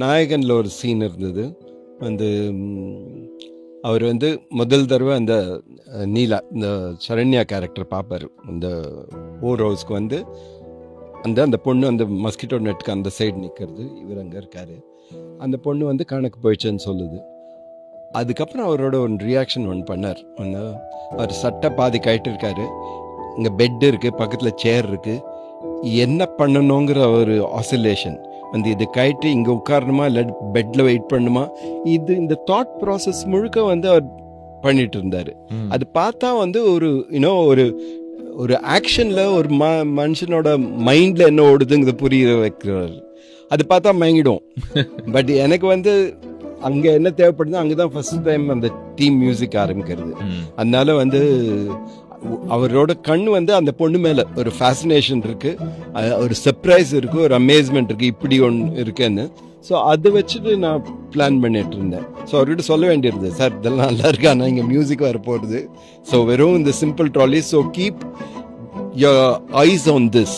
நாயகனில் ஒரு சீன் இருந்தது. வந்து அவர் வந்து முதல் தடவை அந்த நீலா இந்த சரண்யா கேரக்டர் பார்ப்பார். அந்த ஓர் ஹவுஸ்க்கு வந்து அந்த பொண்ணு அந்த மஸ்கிட்டோ நெட்டுக்கு அந்த சைடு நிற்கிறது, இவர் அங்கே இருக்கார். அந்த பொண்ணு வந்து கணக்கு போயிடுச்சுன்னு சொல்லுது. அதுக்கப்புறம் அவரோட ஒன்று ரியாக்ஷன் ஒன்று பண்ணார். அவர் சட்டை பாதி கட்டிருக்காரு, இங்கே பெட் இருக்குது, பக்கத்தில் சேர் இருக்குது, என்ன பண்ணணுங்கிற ஒரு ஆசிலேஷன் வந்து இது கயிட்டு இங்கே உட்காரணுமா இல்லை பெட்டில் வெயிட் பண்ணணுமா, இந்த தாட் ப்ராசஸ் முழுக்க வந்து அவர் பண்ணிட்டு இருந்தார். அது பார்த்தா வந்து ஒரு ஒரு ஆக்ஷனில் ஒரு மனுஷனோட மைண்டில் என்ன ஓடுதுங்கிறத புரிய வைக்கிறார். அது பார்த்தா மயங்கிடும். பட் எனக்கு வந்து அங்கே என்ன தேவைப்படுதோ அங்கே தான் ஃபர்ஸ்ட் டைம் அந்த தீம் மியூசிக் ஆரம்பிக்கிறது. அதனால வந்து அவரோட கண் வந்து அந்த பொண்ணு மேலே ஒரு ஃபேசினேஷன் இருக்கு, ஒரு சர்ப்ரைஸ் இருக்கு, ஒரு அமேஸ்மெண்ட் இருக்கு, இப்படி ஒன்று இருக்குன்னு. ஸோ அதை வச்சுட்டு நான் பிளான் பண்ணிட்டு இருந்தேன். ஸோ அவர்கிட்ட சொல்ல வேண்டியிருந்தது, சார் இதெல்லாம் நல்லா இருக்கு, ஆனால் இங்கே மியூசிக் வர போகிறது. ஸோ வெறும் இந்த simple trolley, so keep your eyes on this.